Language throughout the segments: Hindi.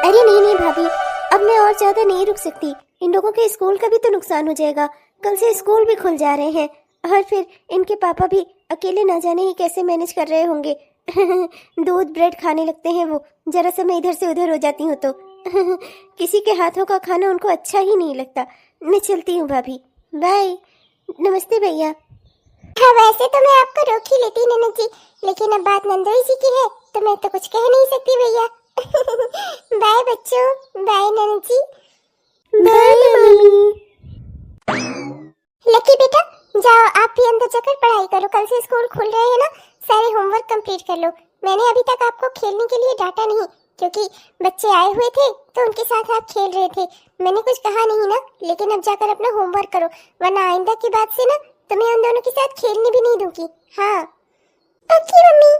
अरे नहीं नहीं भाभी, अब मैं और ज्यादा नहीं रुक सकती। इन लोगों के स्कूल का भी तो नुकसान हो जाएगा। कल से स्कूल भी खुल जा रहे हैं और फिर इनके पापा भी अकेले ना जाने ही कैसे मैनेज कर रहे होंगे। दूध ब्रेड खाने लगते हैं वो, जरा सा मैं इधर से उधर हो जाती हूँ तो किसी के हाथों का खाना उनको अच्छा ही नहीं लगता। मैं चलती हूँ भाभी, बाय। नमस्ते भैया। हाँ, वैसे तो मैं आपको रोक ही लेती ननद जी, लेकिन अब बात नंदोई जी की है तो मैं तो कुछ कह नहीं सकती भैया। बाय बच्चों, बाय ननद जी। Bye mummy. लकी बेटा, जाओ आप भी अंदर जाकर पढ़ाई करो, कल से स्कूल खुल रहे हैं ना, सारे होमवर्क कंप्लीट कर लो। मैंने अभी तक आपको खेलने के लिए डांटा नहीं, क्योंकि बच्चे आए हुए थे तो उनके साथ आप खेल रहे थे। मैंने कुछ कहा नहीं ना, लेकिन अब जाकर अपना होमवर्क करो, वरना आइंदा की बात से ना तुम्हें उन दोनों के साथ खेलने भी नहीं दूंगी। हाँ ओके मम्मी।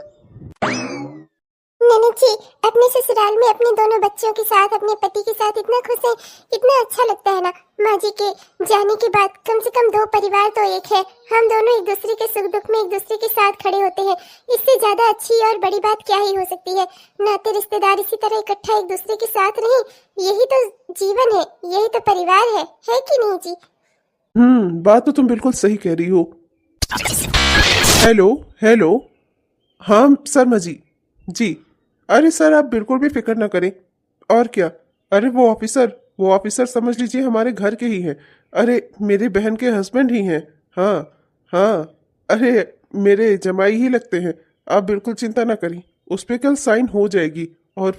ननद जी, अपने ससुराल में अपने दोनों बच्चों के साथ, अपने पति के साथ इतना खुश है, इतना अच्छा लगता है ना। माँ जी के जाने के बाद कम से कम दो परिवार तो एक है, हम दोनों एक दूसरे के सुख दुख में एक दूसरे के साथ खड़े होते हैं। इससे ज्यादा अच्छी और बड़ी बात क्या ही हो सकती है। नाते रिश्तेदार इसी तरह इकट्ठा एक दूसरे के साथ रहे, यही तो जीवन है, यही तो परिवार है कि नहीं जी? बात तो तुम बिल्कुल सही कह रही हो। Hello hello. हाँ शर्मा जी। जी। अरे सर आप बिल्कुल भी फिक्र ना करें। और क्या। अरे वो ऑफिसर समझ लीजिए हमारे घर के ही हैं। अरे मेरी बहन के हस्बैंड ही हैं। हाँ हाँ। अरे मेरे जमाई ही लगते हैं। आप बिल्कुल चिंता ना करें, उस पे कल साइन हो जाएगी और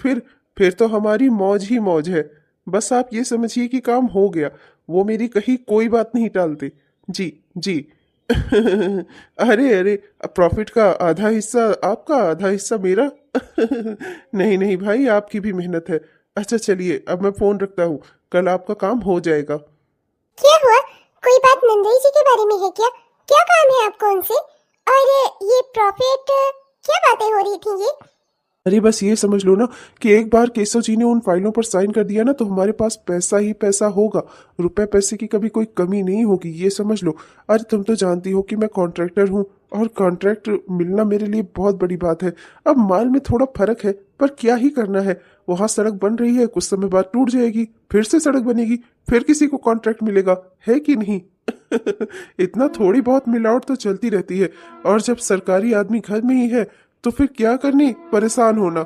फिर तो हमारी मौज ही मौज है। बस आप ये समझिए कि काम हो गया। वो मेरी कहीं कोई बात नहीं टालते। जी जी। अरे अरे, प्रॉफिट का आधा हिस्सा आपका, आधा हिस्सा मेरा। नहीं नहीं भाई, आपकी भी मेहनत है। अच्छा चलिए, अब मैं फोन रखता हूँ, कल आपका काम हो जाएगा। क्या हुआ? कोई बात नंदई जी के बारे में है क्या? क्या काम है आपको उनसे? और ये प्रॉफिट, क्या बातें हो रही थी ये? अरे बस ये समझ लो ना कि एक बार केशव जी ने उन फाइलों पर साइन कर दिया ना तो हमारे पास पैसा ही पैसा होगा। रुपए पैसे की कभी कोई कमी नहीं होगी, ये समझ लो। अरे तुम तो जानती हो कि मैं कॉन्ट्रैक्टर हूँ और कॉन्ट्रैक्ट मिलना मेरे लिए बहुत बड़ी बात है। अब माल में थोड़ा फर्क है, पर क्या ही करना है। वहां सड़क बन रही है, कुछ समय बाद टूट जाएगी, फिर से सड़क बनेगी, फिर किसी को कॉन्ट्रैक्ट मिलेगा, है कि नहीं? इतना थोड़ी बहुत मिलावट तो चलती रहती है। और जब सरकारी आदमी घर में ही है तो फिर क्या करनी परेशान होना।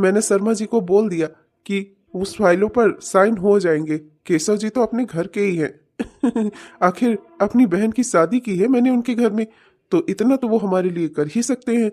मैंने शर्मा जी को बोल दिया कि उस फाइलों पर साइन हो जाएंगे। केशव जी तो अपने घर के ही हैं। आखिर अपनी बहन की शादी की है मैंने उनके घर में, तो इतना तो वो हमारे लिए कर ही सकते हैं।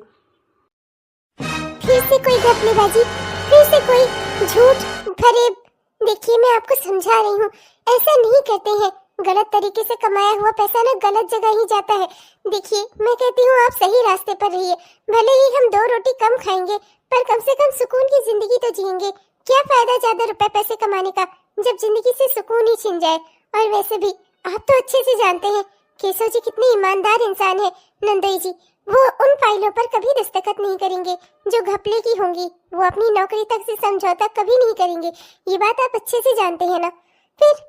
फिर से कोई घपलेबाजी, फिर से कोई झूठ फरेब। देखिए मैं आपको समझा रही हूँ, ऐसा नहीं करते हैं। गलत तरीके से कमाया हुआ पैसा ना गलत जगह ही जाता है। देखिए मैं कहती हूँ आप सही रास्ते पर रहिए। भले ही हम दो रोटी कम खाएंगे, पर कम से कम सुकून की जिंदगी तो जिएंगे। क्या फायदा ज्यादा रुपए पैसे कमाने का जब जिंदगी से सुकून ही छिन जाए। और वैसे भी आप तो अच्छे से जानते हैं केशव जी कितने ईमानदार इंसान है। नंदोई जी वो उन फाइलों पर कभी दस्तखत नहीं करेंगे जो घपले की होंगी। वो अपनी नौकरी तक से समझौता कभी नहीं करेंगे, ये बात आप अच्छे से जानते हैं ना। फिर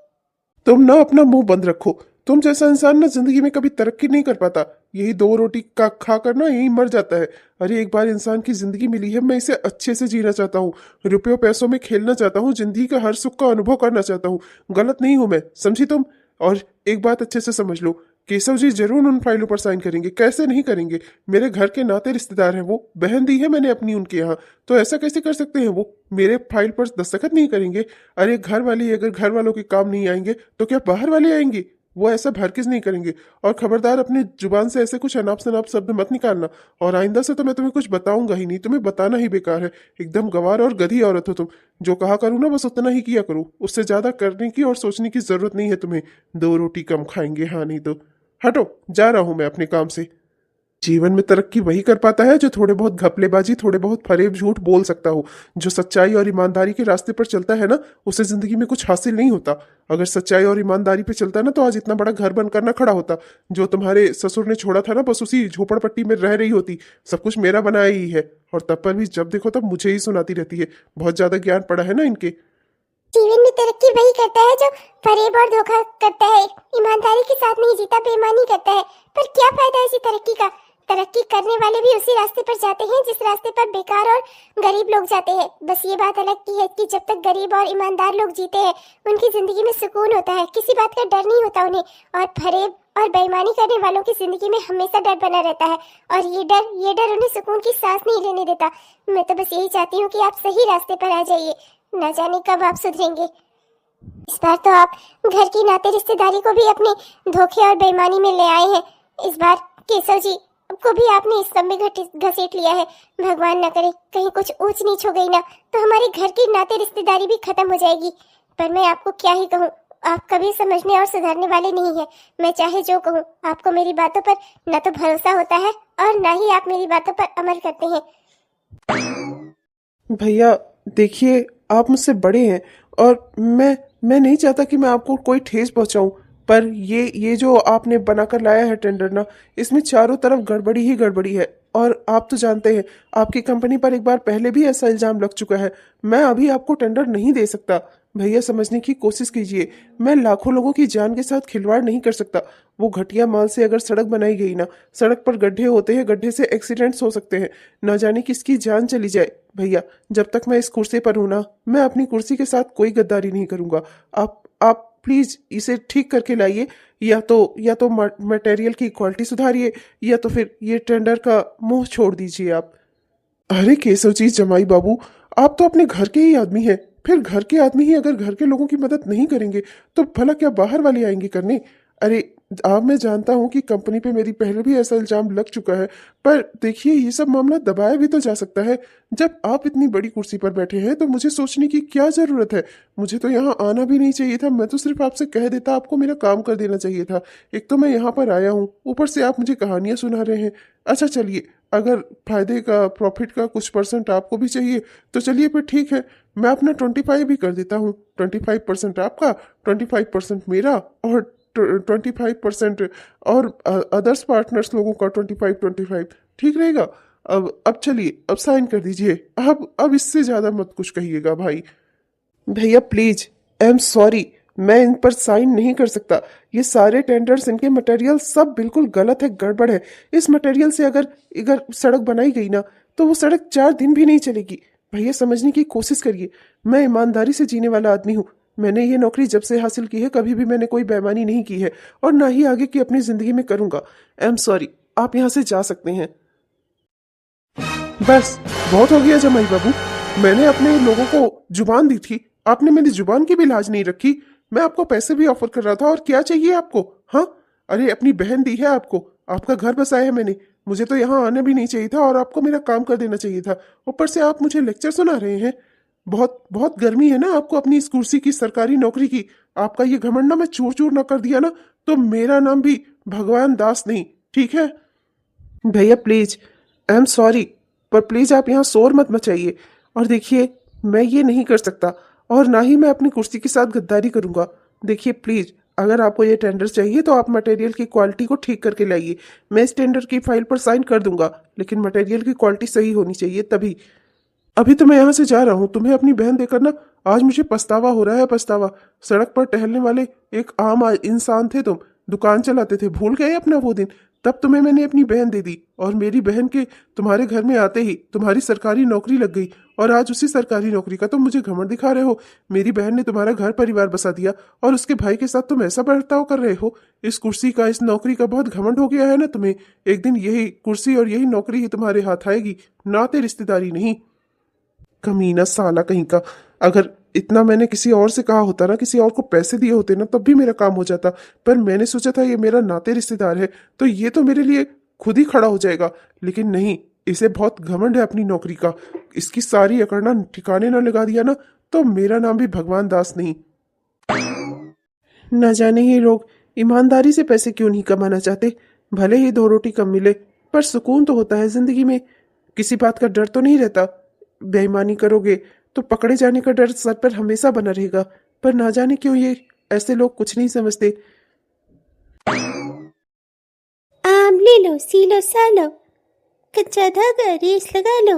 तुम ना अपना मुंह बंद रखो। तुम जैसा इंसान ना जिंदगी में कभी तरक्की नहीं कर पाता। यही दो रोटी का खा कर ना यही मर जाता है। अरे एक बार इंसान की जिंदगी मिली है, मैं इसे अच्छे से जीना चाहता हूँ, रुपयों पैसों में खेलना चाहता हूँ, जिंदगी का हर सुख का अनुभव करना चाहता हूँ। गलत नहीं हूं मैं, समझी तुम? और एक बात अच्छे से समझ लो, केशव जी जरूर उन फाइलों पर साइन करेंगे, कैसे नहीं करेंगे। मेरे घर के नाते रिश्तेदार हैं, वो बहन दी है मैंने अपनी उनके यहाँ, तो ऐसा कैसे कर सकते हैं वो मेरे फाइल पर दस्तखत नहीं करेंगे? अरे घर वाले अगर घर वालों के काम नहीं आएंगे तो क्या बाहर वाले आएंगे? वो ऐसा भरगिज नहीं करेंगे। और खबरदार अपनी जुबान से ऐसे कुछ अनाप शनाप शब्द मत निकालना। और आइंदा से तो मैं तुम्हें कुछ बताऊंगा ही नहीं, तुम्हें बताना ही बेकार है। एकदम गंवार और गधी औरत हो तुम। जो कहा करूँ ना बस उतना ही किया करूँ, उससे ज्यादा करने की और सोचने की जरूरत नहीं है तुम्हें। दो रोटी कम खाएंगे, हाँ नहीं तो। हटो, जा रहा हूं मैं अपने काम से। जीवन में तरक्की वही कर पाता है जो थोड़े बहुत घपलेबाजी, थोड़े बहुत फरेब झूठ बोल सकता हो। जो सच्चाई और ईमानदारी के रास्ते पर चलता है ना, उसे जिंदगी में कुछ हासिल नहीं होता। अगर सच्चाई और ईमानदारी पे चलता ना तो आज इतना बड़ा घर बनकर ना खड़ा होता। जो तुम्हारे ससुर ने छोड़ा था ना, बस उसी झोपड़पट्टी में रह रही होती। सब कुछ मेरा बनाया ही है, और तब पर भी जब देखो तब मुझे ही सुनाती रहती है। बहुत ज्यादा ज्ञान पड़ा है ना इनके। जीवन में तरक्की वही करता है जो फरेब और धोखा करता है, ईमानदारी के साथ नहीं जीता, बेईमानी करता है। पर क्या फायदा इसी तरक्की का? तरक्की करने वाले भी उसी रास्ते पर जाते हैं जिस रास्ते पर बेकार और गरीब लोग जाते हैं। बस ये बात अलग की है कि जब तक गरीब और ईमानदार लोग जीते हैं उनकी जिंदगी में सुकून होता है, किसी बात का डर नहीं होता उन्हें। और फरेब और बेईमानी करने वालों की जिंदगी में हमेशा डर बना रहता है और ये डर उन्हें सुकून की सांस नहीं लेने देता। मैं तो बस यही चाहती हूँ कि आप सही रास्ते पर आ जाइए, न जाने कब आप सुधरेंगे। इस बार तो आप घर की नाते रिश्तेदारी को भी अपने धोखे और बेईमानी में ले आए हैं। इस बार केशव जी को भी आपने इस सब में घसीट लिया है। भगवान न करे कहीं कुछ ऊंच नीच हो गई ना तो हमारे घर की नाते रिश्तेदारी भी खत्म हो जाएगी। पर मैं आपको क्या ही कहूँ, आप कभी समझने और सुधरने वाले नहीं हैं। मैं चाहे जो कहूँ, आपको मेरी बातों पर न तो भरोसा होता है और न ही आप मेरी बातों पर अमल करते हैं। भैया देखिए, आप मुझसे बड़े हैं और मैं नहीं चाहता कि मैं आपको कोई ठेस पहुंचाऊं, पर ये जो आपने बनाकर लाया है टेंडर ना, इसमें चारों तरफ गड़बड़ी ही गड़बड़ी है। और आप तो जानते हैं आपकी कंपनी पर एक बार पहले भी ऐसा इल्जाम लग चुका है। मैं अभी आपको टेंडर नहीं दे सकता। भैया समझने की कोशिश कीजिए, मैं लाखों लोगों की जान के साथ खिलवाड़ नहीं कर सकता। वो घटिया माल से अगर सड़क बनाई गई ना, सड़क पर गड्ढे होते हैं, गड्ढे से एक्सीडेंट्स हो सकते हैं, न जाने किसकी जान चली जाए। भैया जब तक मैं इस कुर्सी पर हूं ना, मैं अपनी कुर्सी के साथ कोई गद्दारी नहीं करूंगा। आप प्लीज इसे ठीक करके लाइए, या तो मटेरियल की क्वालिटी सुधारिए, या तो फिर ये टेंडर का मुंह छोड़ दीजिए आप। अरे केशव जी, जमाई बाबू, आप तो अपने घर के ही आदमी हैं। फिर घर के आदमी ही अगर घर के लोगों की मदद नहीं करेंगे तो भला क्या बाहर वाले आएंगे करने। अरे आप, मैं जानता हूं कि कंपनी पे मेरी पहले भी ऐसा इल्जाम लग चुका है, पर देखिए ये सब मामला दबाया भी तो जा सकता है। जब आप इतनी बड़ी कुर्सी पर बैठे हैं तो मुझे सोचने की क्या जरूरत है। मुझे तो यहाँ आना भी नहीं चाहिए था, मैं तो सिर्फ आपसे कह देता, आपको मेरा काम कर देना चाहिए था। एक तो मैं यहाँ पर आया हूँ, ऊपर से आप मुझे कहानियां सुना रहे हैं। अच्छा चलिए, अगर फायदे का, प्रॉफिट का कुछ % आपको भी चाहिए तो चलिए फिर ठीक है, मैं अपना 25 भी कर देता हूँ। 25% आपका, 25% मेरा, और 25% और अदर्स पार्टनर्स लोगों का 25-25 ठीक रहेगा। अब चलिए, अब साइन कर दीजिए। अब इससे ज्यादा मत कुछ कहिएगा भाई। भैया प्लीज, आई एम सॉरी, मैं इन पर साइन नहीं कर सकता। ये सारे टेंडर्स, इनके मटेरियल सब बिल्कुल गलत है, गड़बड़ है। इस मटेरियल से अगर सड़क बनाई गई ना तो वो सड़क 4 दिन भी नहीं चलेगी। भैया समझने की कोशिश करिए, मैं ईमानदारी से जीने वाला आदमी हूँ। मैंने ये नौकरी जब से हासिल की है कभी भी मैंने कोई बेईमानी नहीं की है, और ना ही आगे की अपनी जिंदगी में करूंगा। आई एम सॉरी, आप यहाँ से जा सकते हैं। बस बहुत हो गया जमाई बाबू, मैंने अपने लोगों को जुबान दी थी, आपने मेरी जुबान की भी लाज नहीं रखी। मैं आपको पैसे भी ऑफर कर रहा था, और क्या चाहिए आपको? हाँ, अरे अपनी बहन दी है आपको, आपका घर बसाया है मैंने, मुझे तो यहाँ आने भी नहीं चाहिए था और आपको मेरा काम कर देना चाहिए था। ऊपर से आप मुझे लेक्चर सुना रहे हैं। बहुत बहुत गर्मी है ना आपको अपनी इस कुर्सी की, सरकारी नौकरी की। आपका ये घमंड ना मैं चूर चूर ना कर दिया ना तो मेरा नाम भी भगवान दास नहीं, ठीक है? भैया प्लीज, आई एम सॉरी, पर प्लीज आप यहाँ शोर मत मचाइए। और देखिए, मैं ये नहीं कर सकता और ना ही मैं अपनी कुर्सी के साथ गद्दारी करूंगा। देखिए प्लीज, अगर आपको ये टेंडर चाहिए तो आप मटेरियल की क्वालिटी को ठीक करके लाइए। मैं इस टेंडर की फाइल पर साइन कर दूंगा, लेकिन मटेरियल की क्वालिटी सही होनी चाहिए तभी। अभी तो मैं यहाँ से जा रहा हूँ, तुम्हें अपनी बहन देकर ना आज मुझे पछतावा हो रहा है, पछतावा। सड़क पर टहलने वाले एक आम इंसान थे तुम, दुकान चलाते थे, भूल गए अपना वो दिन? तब तुम्हें मैंने अपनी बहन दे दी, और मेरी बहन के तुम्हारे घर में आते ही तुम्हारी सरकारी नौकरी लग गई, और आज उसी सरकारी नौकरी का तुम मुझे घमंड दिखा रहे हो। मेरी बहन ने तुम्हारा घर परिवार बसा दिया और उसके भाई के साथ तुम ऐसा बर्ताव कर रहे हो। इस कुर्सी का, इस नौकरी का बहुत घमंड हो गया है ना तुम्हें। एक दिन यही कुर्सी और यही नौकरी ही तुम्हारे हाथ आएगी, नाते रिश्तेदारी नहीं। कमीना साला कहीं का, अगर इतना मैंने किसी और से कहा होता ना, किसी और को पैसे दिए होते ना, तब भी मेरा काम हो जाता। पर मैंने सोचा था ये मेरा नाते रिश्तेदार है तो ये तो मेरे लिए खुद ही खड़ा हो जाएगा, लेकिन नहीं, इसे बहुत घमंड है अपनी नौकरी का। इसकी सारी अकड़ना ठिकाने ना लगा दिया ना तो मेरा नाम भी भगवान दास नहीं। न जाने ये लोग ईमानदारी से पैसे क्यों नहीं कमाना चाहते। भले ही 2 रोटी कम मिले पर सुकून तो होता है जिंदगी में, किसी बात का डर तो नहीं रहता। बेईमानी करोगे तो पकड़े जाने का डर सर पर हमेशा बना रहेगा। पर ना जाने क्यों ये ऐसे लोग कुछ नहीं समझते। आम ले लो, सी लो, सा लो, कच्चा धागा रेस लगा लो।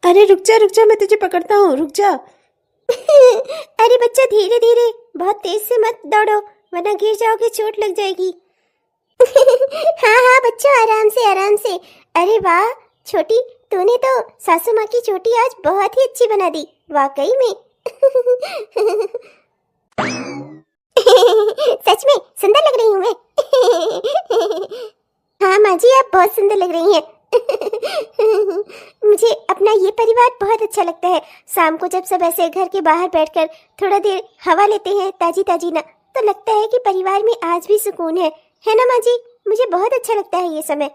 अरे रुक जा, मैं तुझे पकड़ता हूँ, रुक जा। अरे बच्चा धीरे धीरे, बहुत तेज से मत दौड़ो वरना गिर जाओगे, चोट लग जाएगी। हाँ हाँ बच्चों, आराम से आराम से। अरे वाह छोटी, तूने तो सासू माँ की चोटी आज बहुत ही अच्छी बना दी, वाकई में। सच में सुंदर लग रही हूँ मैं। हाँ माँ जी, आप बहुत सुंदर लग रही हैं। मुझे अपना ये परिवार बहुत अच्छा लगता है। शाम को जब सब ऐसे घर के बाहर बैठकर थोड़ा देर हवा लेते हैं ताजी ताजी ना, तो लगता है कि परिवार में आज भी सुकून है ना माँ जी? मुझे बहुत अच्छा लगता है ये समय।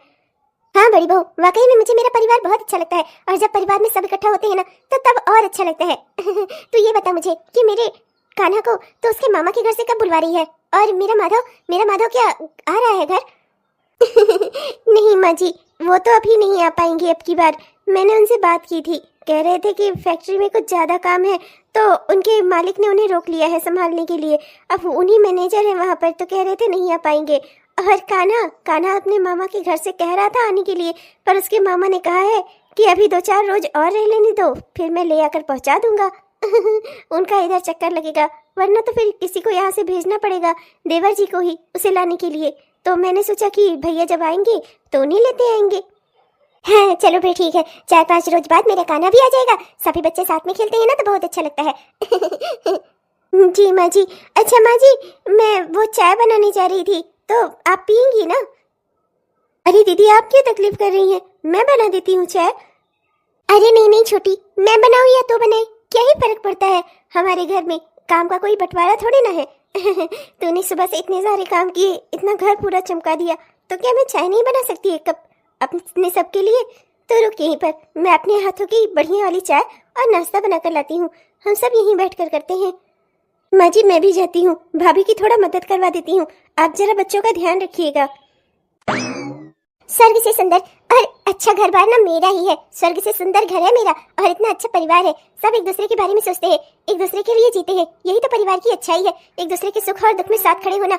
हाँ बड़ी बहू, वाकई में मुझे मेरा परिवार बहुत अच्छा लगता है, और जब परिवार में सब इकट्ठा होते हैं ना, तो तब और अच्छा लगता है। तो ये बता मुझे कि मेरे कान्हा को तो उसके मामा के घर से कब बुलवा रही है, और मेरा माधव क्या आ रहा है घर? नहीं माँ जी, वो तो अभी नहीं आ पाएंगे अब की बार। मैंने उनसे बात की थी, कह रहे थे कि फैक्ट्री में कुछ ज्यादा काम है, तो उनके मालिक ने उन्हें रोक लिया है संभालने के लिए। अब उन्हीं मैनेजर है वहाँ पर, तो कह रहे थे नहीं आ पाएंगे। और कान्हा अपने मामा के घर से कह रहा था आने के लिए, पर उसके मामा ने कहा है कि अभी 2-4 रोज और रह लेने दो, फिर मैं ले आकर पहुँचा दूंगा। उनका इधर चक्कर लगेगा, वरना तो फिर किसी को यहाँ से भेजना पड़ेगा, देवर जी को ही उसे लाने के लिए। तो मैंने सोचा कि भैया जब आएंगे तो उन्हें लेते आएंगे। हाँ चलो फिर ठीक है, 4-5 रोज बाद मेरा कान्हा भी आ जाएगा, सभी बच्चे साथ में खेलते हैं ना, तो बहुत अच्छा लगता है। जी माँ जी। अच्छा माँ जी, मैं वो चाय बनाने जा रही थी, तो आप पियेंगी ना? अरे दीदी, आप क्यों तकलीफ कर रही हैं, मैं बना देती हूँ चाय। अरे नहीं छोटी, मैं बनाऊँ या तो बनाए, क्या ही फर्क पड़ता है, हमारे घर में काम का कोई बंटवारा थोड़ी ना है। तूने सुबह से इतने सारे काम किए, इतना घर पूरा चमका दिया, तो क्या मैं चाय नहीं बना सकती एक कप अपने सबके लिए? तो रुक यहीं पर, मैं अपने हाथों की बढ़िया वाली चाय और नाश्ता बना कर लाती हूँ, हम सब यहीं बैठ कर करते हैं। माँ जी मैं भी जाती हूँ, भाभी की थोड़ा मदद करवा देती हूँ, आप जरा बच्चों का ध्यान रखिएगा। स्वर्ग से सुंदर और अच्छा घर बार ना मेरा ही है, स्वर्ग से सुंदर घर है मेरा, और इतना अच्छा परिवार है, सब एक दूसरे के बारे में सोचते हैं, एक दूसरे के लिए जीते हैं, यही तो परिवार की अच्छाई है, एक दूसरे के सुख और दुख में साथ खड़े होना।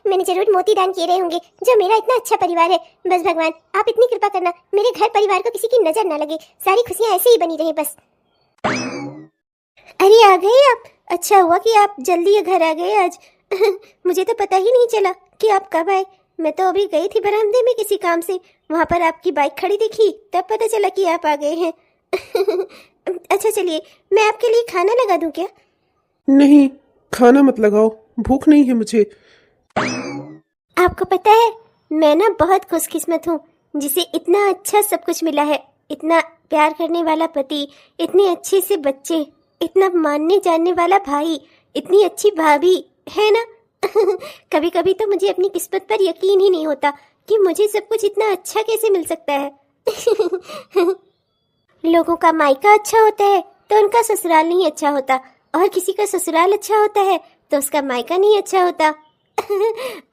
मैंने जरूर मोती दान किए रहे होंगे जो मेरा इतना अच्छा परिवार है। बस भगवान आप इतनी कृपा करना, मेरे घर परिवार को किसी की नजर ना लगे, सारी खुशियाँ ऐसे ही बनी रहे बस। अरे आ गए आप, अच्छा हुआ कि आप जल्दी घर आ गए आज। मुझे तो पता ही नहीं चला कि आप कब आए, मैं तो अभी गई थी बरामदे में किसी काम से, वहाँ पर आपकी बाइक खड़ी दिखी, तब पता चला कि आप आ गए हैं। अच्छा चलिए, मैं आपके लिए खाना लगा दूं क्या? नहीं, खाना मत लगाओ, भूख नहीं है मुझे। आपको पता है, मैं ना बहुत खुशकिस्मत हूँ जिसे इतना अच्छा सब कुछ मिला है, इतना प्यार करने वाला पति, इतने अच्छे से बच्चे, इतना मानने जानने वाला भाई, इतनी अच्छी भाभी, है ना? कभी कभी तो मुझे अपनी किस्मत पर यकीन ही नहीं होता कि मुझे सब कुछ इतना अच्छा कैसे मिल सकता है। लोगों का मायका अच्छा होता है तो उनका ससुराल नहीं अच्छा होता, और किसी का ससुराल अच्छा होता है तो उसका मायका नहीं अच्छा होता।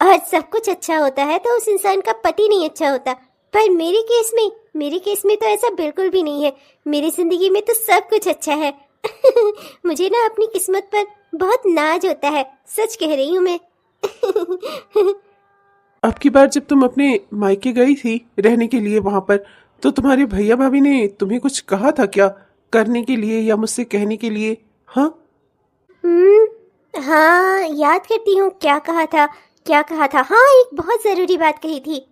और सब कुछ अच्छा होता है तो उस इंसान का पति नहीं अच्छा होता। पर मेरे केस में तो ऐसा बिल्कुल भी नहीं है, मेरी जिंदगी में तो सब कुछ अच्छा है। मुझे ना अपनी किस्मत पर बहुत नाज होता है, सच कह रही हूँ मैं। अब की बार जब तुम अपने मायके गई थी रहने के लिए वहां पर, तो तुम्हारे भैया भाभी ने तुम्हें कुछ कहा था क्या करने के लिए या मुझसे कहने के लिए? हाँ हाँ याद करती हूँ, क्या कहा था। हाँ एक बहुत जरूरी बात कही थी।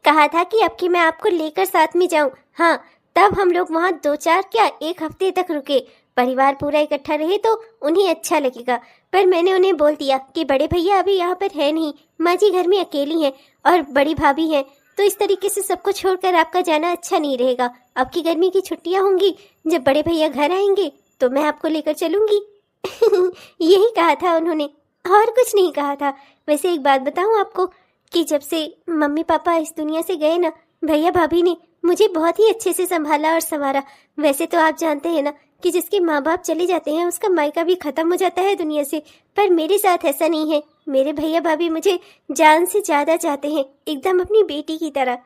कहा था कि अब कि मैं आपको लेकर साथ में जाऊं। हाँ, तब हम लोग वहाँ 2-4 क्या 1 हफ्ते तक रुके, परिवार पूरा इकट्ठा रहे तो उन्हें अच्छा लगेगा। पर मैंने उन्हें बोल दिया कि बड़े भैया अभी यहाँ पर है नहीं, माँ जी घर में अकेली हैं और बड़ी भाभी हैं, तो इस तरीके से सबको छोड़कर आपका जाना अच्छा नहीं रहेगा। अब की गर्मी की छुट्टियाँ होंगी, जब बड़े भैया घर आएंगे तो मैं आपको लेकर चलूंगी। यही कहा था उन्होंने, और कुछ नहीं कहा था। वैसे एक बात बताऊं आपको कि जब से मम्मी पापा इस दुनिया से गए ना, भैया भाभी ने मुझे बहुत ही अच्छे से संभाला और संवारा। वैसे तो आप जानते हैं ना कि जिसके माँ बाप चले जाते हैं उसका मायका भी खत्म हो जाता है दुनिया से, पर मेरे साथ ऐसा नहीं है। मेरे भैया भाभी मुझे जान से ज्यादा चाहते हैं, एकदम अपनी बेटी की तरह।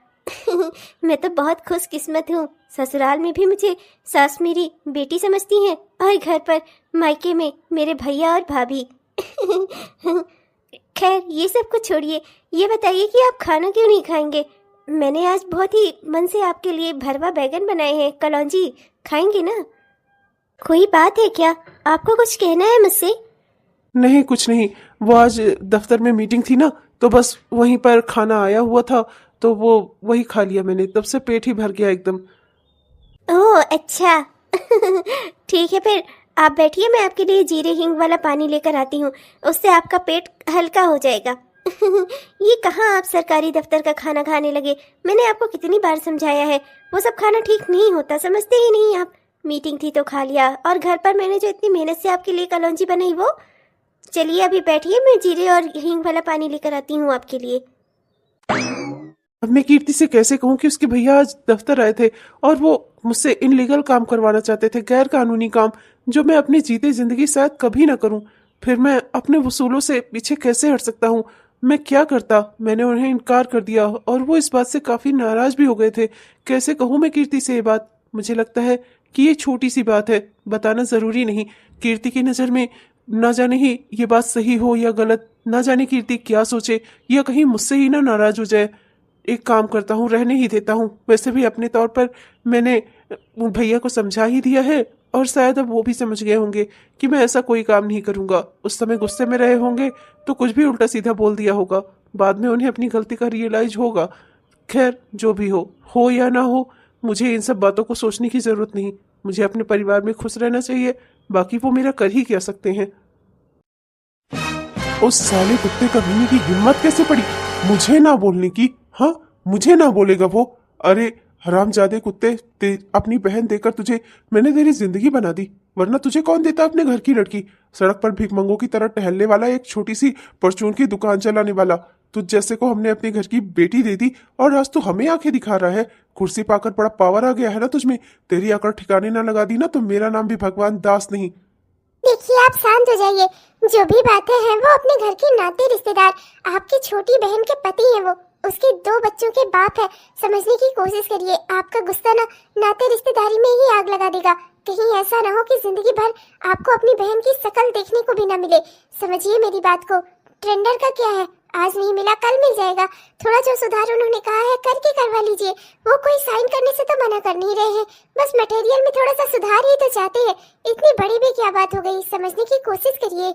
मैं तो बहुत खुशकिस्मत हूँ, ससुराल में भी मुझे सास मेरी बेटी समझती हैं, और घर पर मायके में मेरे भैया और भाभी। खैर ये सब कुछ छोड़िए, ये बताइए कि आप खाना क्यों नहीं खाएंगे? मैंने आज बहुत ही मन से आपके लिए भरवा बैगन बनाए हैं, कलौंजी, खाएंगे ना? कोई बात है क्या, आपको कुछ कहना है मुझसे? नहीं, कुछ नहीं, वो आज दफ्तर में मीटिंग थी ना, तो बस वहीं पर खाना आया हुआ था तो वो वही खा लिया मैंने, तब से पेट ही भर गया एकदम। ओह अच्छा। ठीक है, फिर आप बैठिए, मैं आपके लिए जीरे हींग वाला पानी लेकर आती हूँ, उससे आपका पेट हल्का हो जाएगा। ये कहाँ आप सरकारी दफ्तर का खाना खाने लगे? मैंने आपको कितनी बार समझाया है, वो सब खाना ठीक नहीं होता, समझते ही नहीं आप। मीटिंग थी तो खा लिया, और घर पर मैंने जो इतनी मेहनत से आपके लिए कलौंजी बनाई वो। चलिए अभी बैठिए, मैं जीरे और हींग वाला पानी लेकर आती हूँ आपके लिए। अब मैं कीर्ति से कैसे कहूँ कि उसके भैया आज दफ्तर आए थे और वो मुझसे इनलीगल काम करवाना चाहते थे, गैर कानूनी काम, जो मैं अपनी जीते जिंदगी शायद कभी ना करूँ। फिर मैं अपने वसूलों से पीछे कैसे हट सकता हूँ? मैं क्या करता? मैंने उन्हें इनकार कर दिया और वो इस बात से काफी नाराज भी हो गए थे। कैसे कहूँ मैं कीर्ति से ये बात? मुझे लगता है कि ये छोटी सी बात है, बताना जरूरी नहीं। कीर्ति की नजर में ना जाने ही ये बात सही हो या गलत, ना जाने कीर्ति क्या सोचे या कहीं मुझसे ही ना नाराज हो जाए। एक काम करता हूँ, रहने ही देता हूँ। वैसे भी अपने तौर पर मैंने भैया को समझा ही दिया है और शायद अब वो भी समझ गए होंगे कि मैं ऐसा कोई काम नहीं करूंगा। उस समय गुस्से में रहे होंगे तो कुछ भी उल्टा सीधा बोल दिया होगा, बाद में उन्हें अपनी गलती का रियलाइज होगा। खैर जो भी हो या ना हो, मुझे इन सब बातों को सोचने की जरूरत नहीं। मुझे अपने परिवार में खुश रहना चाहिए, बाकी वो मेरा कर ही क्या सकते हैं। उस साले कुत्ते कमीने की हिम्मत कैसे पड़ी मुझे ना बोलने की? हाँ, मुझे ना बोलेगा वो? अरे हरामजादे कुत्ते, अपनी बहन देकर तुझे मैंने तेरी जिंदगी बना दी, वरना तुझे कौन देता अपने घर की लड़की? सड़क पर भिखमंगों की तरह टहलने वाला, एक छोटी सी परचून की दुकान चलाने वाला तुझ जैसे को हमने अपने घर की बेटी दे दी और आज तू हमें आंखें दिखा रहा है। कुर्सी पाकर बड़ा पावर आ गया है ना तुझमें? तेरी अकड़ ठिकाने ना लगा दी ना तो मेरा नाम भी भगवान दास नहीं। देखिए आप शांत हो जाइए, जो भी बातें हैं वो अपने घर के नाते रिश्तेदार, आपकी छोटी बहन के पति हैं, वो उसके 2 बच्चों के बाप है। समझने की कोशिश करिए, आपका गुस्सा ना नाते रिश्तेदारी में ही आग लगा देगा। कहीं ऐसा ना हो कि जिंदगी भर आपको अपनी बहन की शक्ल देखने को भी ना मिले। समझिए मेरी बात को। टेंडर का क्या है, आज नहीं मिला कल मिल जाएगा। थोड़ा जो सुधार उन्होंने कहा है करके करवा लीजिए। वो कोई साइन करने से तो मना कर नहीं रहे हैं, बस मटेरियल में थोड़ा सा सुधार ही तो चाहते हैं। इतनी बड़ी भी क्या बात हो गई, समझने की कोशिश करिए।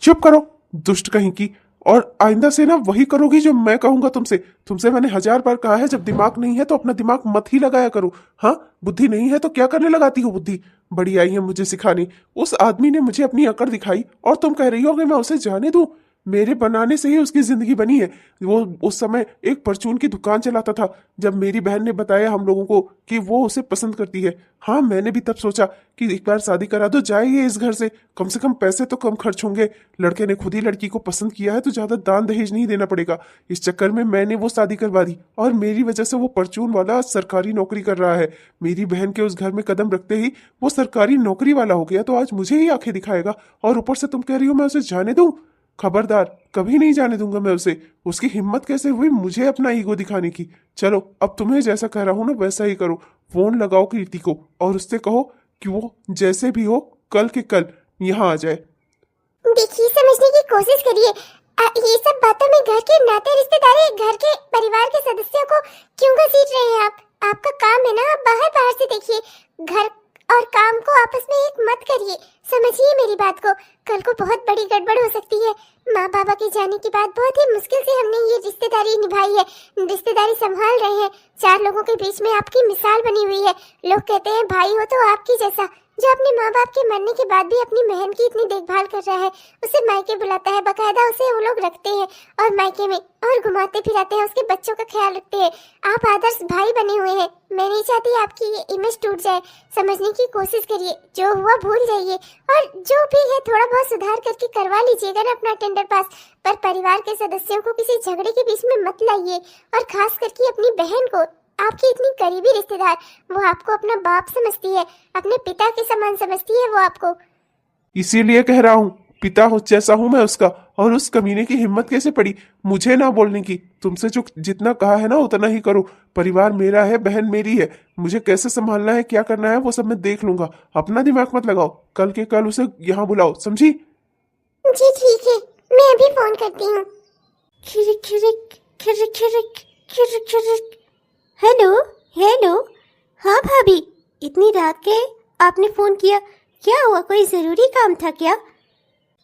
चुप करो दुष्ट कहीं की, और आइंदा से ना वही करोगी जो मैं कहूंगा तुमसे मैंने 1000 बार कहा है, जब दिमाग नहीं है तो अपना दिमाग मत ही लगाया करो। हाँ, बुद्धि नहीं है तो क्या करने लगाती हो बुद्धि? बड़ी आई है मुझे सिखाने। उस आदमी ने मुझे अपनी अकड़ दिखाई और तुम कह रही हो कि मैं उसे जाने दूं? मेरे बनाने से ही उसकी जिंदगी बनी है। वो उस समय एक परचून की दुकान चलाता था, जब मेरी बहन ने बताया हम लोगों को कि वो उसे पसंद करती है। हाँ, मैंने भी तब सोचा कि एक बार शादी करा दो, जाइए इस घर से, कम से कम पैसे तो कम खर्च होंगे। लड़के ने खुद ही लड़की को पसंद किया है तो ज्यादा दान दहेज नहीं देना पड़ेगा। इस चक्कर में मैंने वो शादी करवा दी और मेरी वजह से वो परचून वाला सरकारी नौकरी कर रहा है। मेरी बहन के उस घर में कदम रखते ही वो सरकारी नौकरी वाला हो गया, तो आज मुझे ही आंखें दिखाएगा और ऊपर से तुम कह रही हो मैं उसे जाने दूं? खबरदार, कभी नहीं जाने दूंगा मैं उसे। उसकी हिम्मत कैसे हुई मुझे अपना ईगो दिखाने की? चलो अब तुम्हें जैसा कह रहा हूं ना वैसा ही करो। फोन लगाओ कीर्ति को और उससे कहो कि वो जैसे भी हो कल के कल यहाँ आ जाए। देखिए समझने की कोशिश करिए, ये सब बातों में घर के नाते रिश्तेदारी, घर के परिवार के सदस्यों को क्यों घसीट रहे हैं आप? आपका काम है ना, आप बाहर बाहर से देखिए। घर और काम को आपस में एक मत करिए। समझिए मेरी बात को, कल को बहुत बड़ी गड़बड़ हो सकती है। माँ बाबा के जाने के बाद बहुत ही मुश्किल से हमने ये रिश्तेदारी निभाई है, रिश्तेदारी संभाल रहे हैं। 4 लोगों के बीच में आपकी मिसाल बनी हुई है। लोग कहते हैं भाई हो तो आपकी जैसा, जो अपने माँ बाप के मरने के बाद भी अपनी बहन की इतनी देखभाल कर रहा है। उसे मायके बुलाता है, बकायदा उसे वो लोग रखते हैं और मायके में और घुमाते फिराते हैं, उसके बच्चों का ख्याल रखते हैं। आप आदर्श भाई बने हुए हैं। मैं नहीं चाहती आपकी ये इमेज टूट जाए। समझने की कोशिश करिए, जो हुआ भूल जाइए और जो भी है थोड़ा बहुत सुधार करके करवा लीजिएगा ना अपना टेंडर पास। पर परिवार के सदस्यों को किसी झगड़े के बीच में मत लाइए, और खास करके अपनी बहन को, आपकी इतनी करीबी रिश्तेदार, वो आपको अपना बाप समझती है, अपने पिता के समान समझती है वो आपको। इसीलिए कह रहा हूँ, पिता हो जैसा हूं मैं उसका, और उस कमीने की हिम्मत कैसे पड़ी मुझे ना बोलने की? तुमसे जो जितना कहा है ना उतना ही करो। परिवार मेरा है, बहन मेरी है, मुझे कैसे संभालना है, क्या करना है वो सब मैं देख लूंगा। अपना दिमाग मत लगाओ, कल के कल उसे यहाँ बुलाओ, समझी? जी ठीक है, मैं अभी फोन करती हूँ। खिरिक खिरिक खिरिक खिरिक खिरिक खिरिक। Hello hello. हाँ भाभी, इतनी रात के आपने फोन किया, क्या हुआ? कोई जरूरी काम था क्या?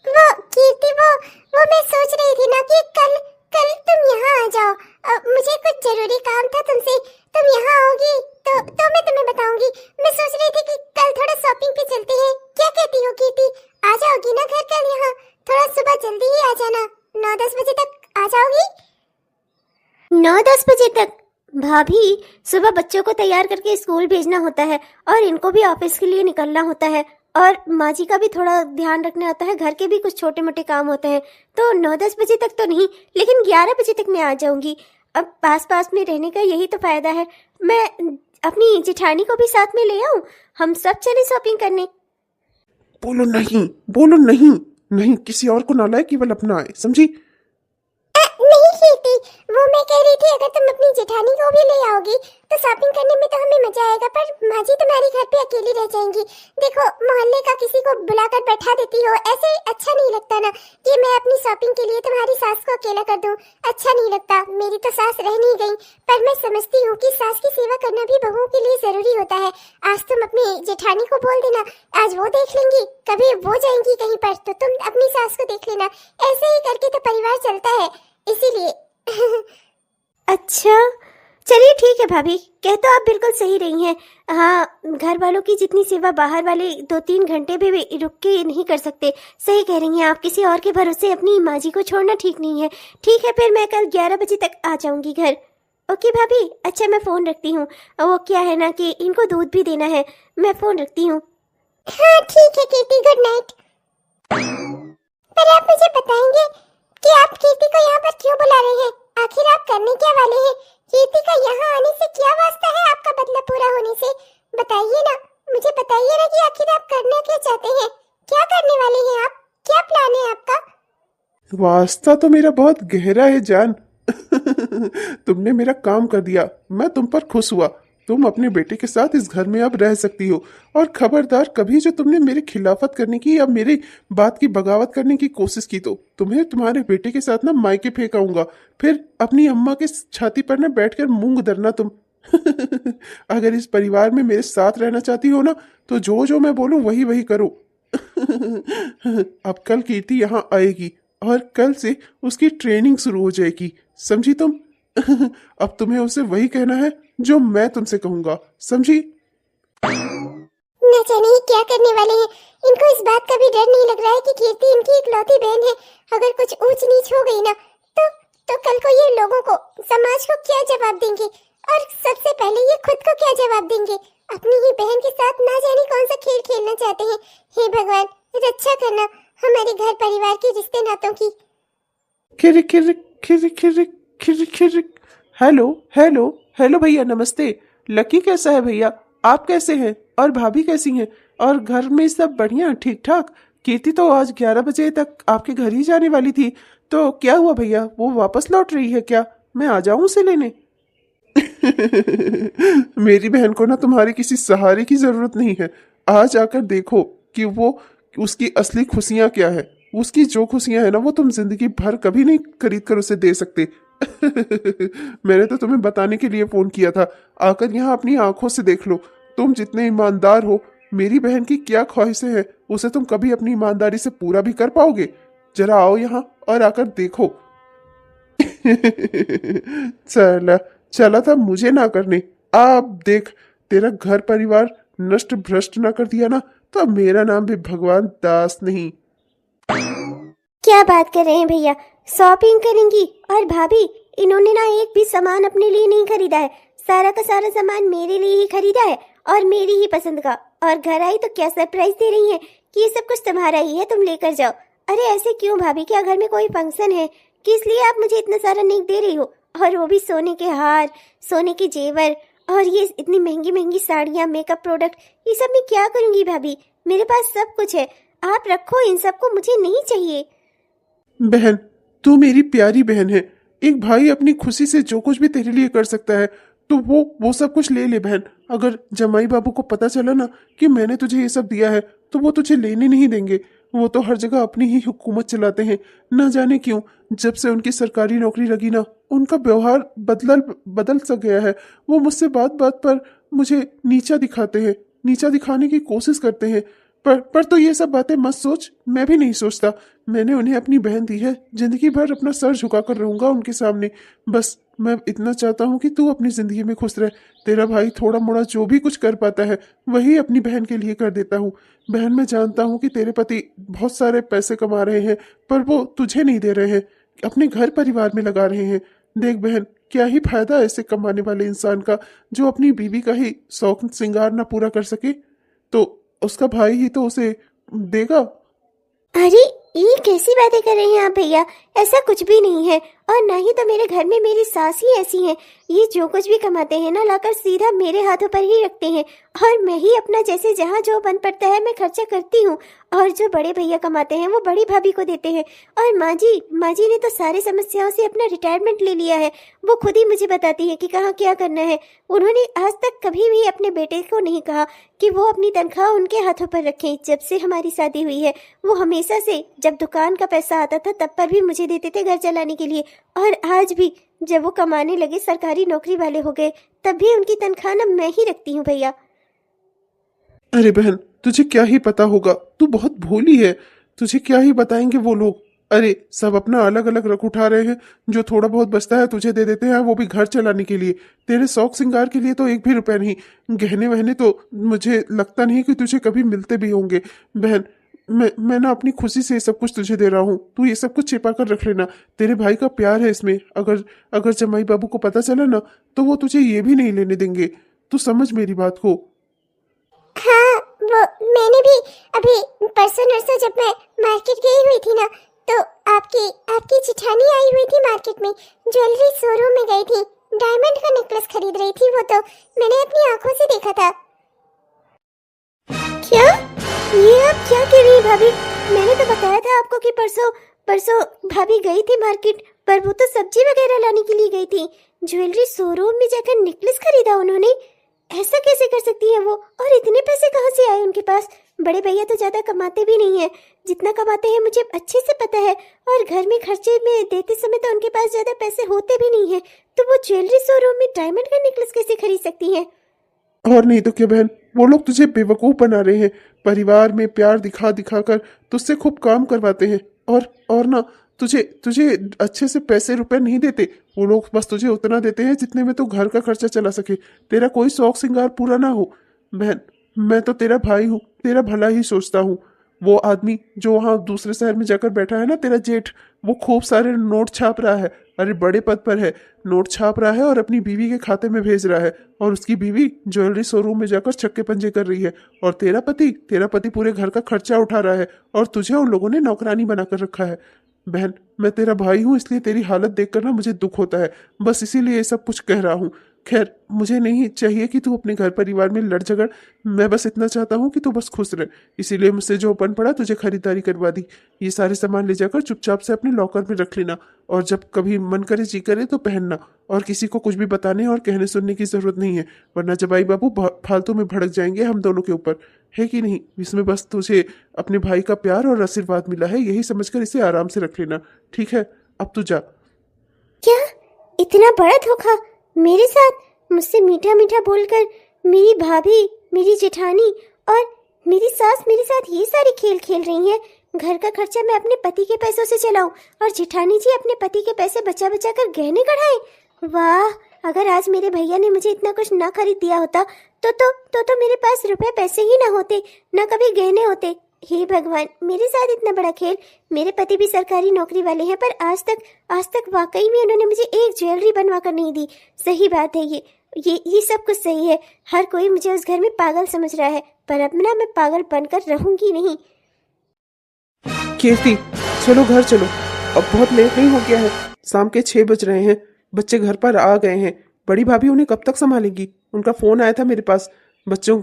वो कीर्ति, वो मैं सोच रही थी ना कि कल तुम यहाँ आ जाओ, मुझे कुछ जरूरी काम था तुमसे। तुम यहाँ आओगी तो मैं तुम्हें बताऊंगी। मैं सोच रही थी कि कल थोड़ा शॉपिंग पे चलते हैं, क्या कहती हो कीर्ति? आ जाओगी ना घर कल यहाँ? थोड़ा सुबह जल्दी ही आ जाना, 9-10 बजे तक आ जाओगी? 9-10 बजे तक? भाभी, सुबह बच्चों को तैयार करके स्कूल भेजना होता है और इनको भी ऑफिस के लिए निकलना होता है और माँ जी का भी थोड़ा ध्यान रखना होता है, घर के भी कुछ छोटे मोटे काम होते हैं। तो 9-10 बजे तक तो नहीं, लेकिन 11 बजे तक मैं आ जाऊंगी। अब पास पास में रहने का यही तो फायदा है। मैं अपनी जेठानी को भी साथ में ले आऊं, हम सब चले शॉपिंग करने। बोलो नहीं, बोलो नहीं, नहीं किसी और को ना लाए, केवल अपना आए, समझी? नहीं कीर्ति, वो मैं कह रही थी अगर तुम अपनी जेठानी को भी ले आओगी तो शॉपिंग करने में तो हमें मजा आएगा, पर माँ जी तुम्हारे घर पे अकेली रह जाएंगी। देखो, मोहल्ले का किसी को बुलाकर बैठा देती हो, ऐसे अच्छा नहीं लगता ना कि मैं अपनी शॉपिंग के लिए तुम्हारी सास को अकेला कर दूं। अच्छा नहीं लगता। मेरी तो सास रह नहीं गई, पर मैं समझती हूँ कि सास की सेवा करना भी बहुओं के लिए जरूरी होता है। आज तुम अपनी जेठानी को बोल देना, आज वो देख लेंगी, कभी वो जाएंगी कहीं पर तो तुम अपनी सास को देख लेना। ऐसे ही करके तो परिवार चलता है, इसीलिए। अच्छा, चलिए ठीक है भाभी, कह तो आप बिल्कुल सही रही हैं। हाँ, घर वालों की जितनी सेवा बाहर वाले 2-3 घंटे भी रुक के नहीं कर सकते। सही कह रही हैं आप, किसी और के भरोसे अपनी माँ जी को छोड़ना ठीक नहीं है। ठीक है, फिर मैं कल 11 बजे तक आ जाऊंगी घर। ओके भाभी, अच्छा मैं फ़ोन रखती हूँ। वो क्या है ना कि इनको दूध भी देना है, मैं फ़ोन रखती हूँ। हाँ ठीक है कीर्ति, गुड नाइट। पर आप मुझे बताएंगे कि आप कीर्ति को यहाँ पर क्यों बुला रहे हैं? आखिर आप करने क्या वाले हैं? कीर्ति का यहाँ आने से क्या वास्ता है आपका बदला पूरा होने से? बताइए ना, मुझे बताइए ना कि आखिर आप करना क्या चाहते हैं? क्या करने वाले हैं आप? क्या प्लान है आपका? वास्ता तो मेरा बहुत गहरा है जान। तुमने मेरा काम कर दिया, मैं तुम पर खुश हुआ। तुम अपने बेटे के साथ इस घर में अब रह सकती हो, और खबरदार कभी जो तुमने मेरी खिलाफत करने की या मेरी बात की बगावत करने की कोशिश की तो तुम्हें तुम्हारे बेटे के साथ ना मायके फेंकाऊंगा, फिर अपनी अम्मा के छाती पर ना बैठकर मूंग धरना तुम। अगर इस परिवार में मेरे साथ रहना चाहती हो ना तो जो जो मैं बोलूं वही वही करो। अब कल कीर्ति यहाँ आएगी और कल से उसकी ट्रेनिंग शुरू हो जाएगी, समझी तुम? अब तुम्हें उसे वही कहना है जो मैं तुमसे कहूंगा, समझी? न जाने ये क्या करने वाले हैं। इनको इस बात का भी डर नहीं लग रहा है कि कीर्ति इनकी इकलौती बहन है। अगर कुछ ऊंच नीच हो गई ना तो कल को ये लोगों को, समाज को क्या जवाब देंगे, और सबसे पहले ये खुद को क्या जवाब देंगे? अपनी ही बहन के साथ ना जाने कौन सा खेल खेलना चाहते हैं। हे भगवान, रक्षा करना हमारे घर परिवार के रिश्ते नातों की। खिर खिर खिर खिर खिर खिर। हेलो हेलो हेलो भैया, नमस्ते। लकी कैसा है भैया? आप कैसे हैं? और भाभी कैसी हैं? और घर में सब बढ़िया, ठीक ठाक? कीर्ति तो आज 11 बजे तक आपके घर ही जाने वाली थी, तो क्या हुआ भैया, वो वापस लौट रही है क्या? मैं आ जाऊं उसे लेने? मेरी बहन को ना तुम्हारी किसी सहारे की जरूरत नहीं है। आज आकर देखो कि वो उसकी असली खुशियां क्या है। उसकी जो खुशियां है ना वो तुम जिंदगी भर कभी नहीं खरीद कर उसे दे सकते। मैंने तो तुम्हें बताने के लिए फोन किया था, आकर यहाँ अपनी आंखों से देख लो। तुम जितने ईमानदार हो, मेरी बहन की क्या ख्वाहिशें हैं उसे तुम कभी अपनी ईमानदारी से पूरा भी कर पाओगे? जरा आओ यहाँ और आकर देखो। चला था मुझे ना करने, अब देख तेरा घर परिवार नष्ट भ्रष्ट ना कर दिया ना तो अब मेरा नाम भी भगवान दास नहीं। क्या बात कर रहे हैं भैया, शॉपिंग करेंगी? और भाभी, इन्होंने ना एक भी सामान अपने लिए नहीं खरीदा है, सारा का सारा सामान मेरे लिए ही खरीदा है और मेरी ही पसंद का। और घर आई तो क्या सरप्राइज दे रही हैं कि ये सब कुछ तुम्हारा ही है, तुम लेकर जाओ। अरे ऐसे क्यों भाभी, क्या घर में कोई फंक्शन है कि इसलिए आप मुझे इतना सारा नेक दे रही हो? और वो भी सोने के हार, सोने के जेवर, और ये इतनी महंगी महंगी साड़ियाँ, मेकअप प्रोडक्ट, ये सब मैं क्या करूँगी भाभी? मेरे पास सब कुछ है, आप रखो इन सबको, मुझे नहीं चाहिए। बहन, तू मेरी प्यारी बहन है। एक भाई अपनी खुशी से जो कुछ भी तेरे लिए कर सकता है तो वो सब कुछ ले ले बहन। अगर जमाई बाबू को पता चला ना कि मैंने तुझे ये सब दिया है तो वो तुझे लेने नहीं देंगे। वो तो हर जगह अपनी ही हुकूमत चलाते हैं, न जाने क्यों। जब से उनकी सरकारी नौकरी लगी ना, उनका व्यवहार बदल सा गया है। वो मुझसे बात बात पर मुझे नीचा दिखाते हैं, नीचा दिखाने की कोशिश करते हैं। पर तो ये सब बातें मत सोच, मैं भी नहीं सोचता। मैंने उन्हें अपनी बहन दी है, जिंदगी भर अपना सर झुकाकर रहूंगा उनके सामने। बस मैं इतना चाहता हूँ कि तू अपनी जिंदगी में खुश रह। तेरा भाई थोड़ा मोड़ा जो भी कुछ कर पाता है वही अपनी बहन के लिए कर देता हूँ। बहन, मैं जानता हूँ कि तेरे पति बहुत सारे पैसे कमा रहे हैं, पर वो तुझे नहीं दे रहे हैं, अपने घर परिवार में लगा रहे हैं। देख बहन, क्या ही फायदा ऐसे कमाने वाले इंसान का जो अपनी बीवी का ही शौक श्रृंगार ना पूरा कर सके। तो उसका भाई ही तो उसे देगा। अरे ये कैसी बातें कर रहे हैं आप भैया, ऐसा कुछ भी नहीं है। और ना ही तो मेरे घर में मेरी सास ही ऐसी है, ये जो कुछ भी कमाते हैं ना लाकर सीधा मेरे हाथों पर ही रखते हैं, और मैं ही अपना जैसे जहाँ जो बन पड़ता है मैं खर्चा करती हूँ, और जो बड़े भैया कमाते हैं वो बड़ी भाभी को देते हैं। और माँ जी ने तो सारी समस्याओं से अपना रिटायरमेंट ले लिया है, वो खुद ही मुझे बताती है कि कहाँ क्या करना है। उन्होंने आज तक कभी भी अपने बेटे को नहीं कहा कि वो अपनी तनख्वाह उनके हाथों पर रखें। जब से हमारी शादी हुई है वो हमेशा से, जब दुकान का पैसा आता था तब पर भी मुझे देते थे घर चलाने के लिए, और आज भी जब वो कमाने लगे, सरकारी नौकरी वाले हो गए, तब भी उनकी तनख्वाह ना मैं ही रखती हूँ भैया। अरे बहन, तुझे क्या ही पता होगा, तू बहुत भोली है। तुझे क्या ही बताएंगे वो लोग। अरे सब अपना अलग अलग रख उठा रहे हैं, जो थोड़ा बहुत बचता है तुझे दे देते हैं, वो भी घर चलाने के लिए। तेरे शौक श्रृंगार के लिए तो एक भी रुपया नहीं। गहने वहने तो मुझे लगता नहीं कि तुझे कभी मिलते भी होंगे। बहन, मैं ना अपनी खुशी से ये सब कुछ तुझे दे रहा हूँ, तू ये सब कुछ छिपा कर रख लेना। तेरे भाई का प्यार है इसमें, अगर अगर जमाई बाबू को पता चला ना तो वो तुझे ये भी नहीं लेने देंगे। तू समझ मेरी बात को। हाँ, वो मैंने भी अभी परसों नरसों जब मैं मार्केट गई हुई थी ना, तो आपकी आपकी जिठानी आई हुई थी मार्केट में, ज्वेलरी शोरूम में गई थी, डायमंड का नेकलेस खरीद रही थी वो, तो मैंने अपनी आंखों से देखा था। क्या? ये आप क्या कह रही हैं भाभी? मैंने तो बताया था आपको कि परसों भाभी गई थी मार्केट, पर वो तो सब्जी वगैरह लाने के लिए गई थी। ज्वेलरी शोरूम में जाकर नेकलेस खरीदा उन्होंने? ऐसा कैसे कर सकती है वो? और इतने पैसे कहाँ से आए उनके पास? बड़े भैया तो ज्यादा कमाते भी नहीं है, जितना कमाते हैं मुझे अच्छे से पता है, और घर में खर्चे में देते समय तो उनके पास ज्यादा पैसे होते भी नहीं है, तो वो ज्वेलरी शोरूम में डायमंड का नेकलेस कैसे खरीद सकती है? और नहीं तो क्या बहन, वो लोग तुझे बेवकूफ बना रहे हैं। परिवार में प्यार दिखा दिखा कर तुझसे खूब काम करवाते हैं, और ना तुझे तुझे अच्छे से पैसे रुपए नहीं देते। वो लोग बस तुझे उतना देते हैं जितने में तू घर का खर्चा चला सके, तेरा कोई शौक श्रृंगार पूरा ना हो। बहन, मैं तो तेरा भाई हूँ, तेरा भला ही सोचता हूँ। वो आदमी जो वहाँ दूसरे शहर में जाकर बैठा है ना, तेरा जेठ, वो खूब सारे नोट छाप रहा है। अरे बड़े पद पर है, नोट छाप रहा है और अपनी बीवी के खाते में भेज रहा है, और उसकी बीवी ज्वेलरी शोरूम में जाकर छक्के पंजे कर रही है। और तेरा पति पूरे घर का खर्चा उठा रहा है, और तुझे उन लोगों ने नौकरानी बनाकर रखा है। बहन, मैं तेरा भाई हूँ, इसलिए तेरी हालत देखकर ना मुझे दुख होता है, बस इसीलिए ये सब कुछ कह रहा हूँ। खैर, मुझे नहीं चाहिए कि तू अपने घर परिवार में लड़ झगड़, मैं बस इतना चाहता हूँ कि तू बस खुश रहे। इसीलिए मुझसे जो अपन पड़ा तुझे खरीदारी करवा दी। ये सारे सामान ले जाकर चुपचाप से अपने लॉकर में रख लेना, और जब कभी मन करे जी करे तो पहनना, और किसी को कुछ भी बताने और कहने सुनने की जरूरत नहीं है, वरना जबाई बाबू फालतू में भड़क जाएंगे हम दोनों के ऊपर, है कि नहीं। इसमें बस तुझे अपने भाई का प्यार और आशीर्वाद मिला है, यही समझकर इसे आराम से रख लेना, ठीक है। अब तू जा। क्या इतना बड़ा धोखा मेरे साथ? मुझसे मीठा मीठा बोलकर मेरी भाभी, मेरी जेठानी और मेरी सास मेरे साथ ये सारे खेल खेल रही हैं। घर का खर्चा मैं अपने पति के पैसों से चलाऊं, और जेठानी जी अपने पति के पैसे बचा बचा कर गहने कढ़ाएं। वाह, अगर आज मेरे भैया ने मुझे इतना कुछ ना खरीद दिया होता तो मेरे पास रुपए पैसे ही ना होते, ना कभी गहने होते। हे भगवान, मेरे साथ इतना बड़ा खेल। मेरे पति भी सरकारी नौकरी वाले हैं, पर आज तक वाकई में उन्होंने मुझे एक ज्वेलरी बनवा कर नहीं दी। सही बात है, ये सब कुछ सही है। हर कोई मुझे उस घर में पागल समझ रहा है, पर अब ना मैं पागल बनकर रहूंगी नहीं। कीर्ति, चलो घर चलो, अब बहुत लेट नहीं हो गया है, शाम के 6 बज रहे हैं, बच्चे घर पर आ गए हैं। बड़ी भाभी उन्हें कब तक संभालेंगी? उनका फोन आया था मेरे पास, बच्चों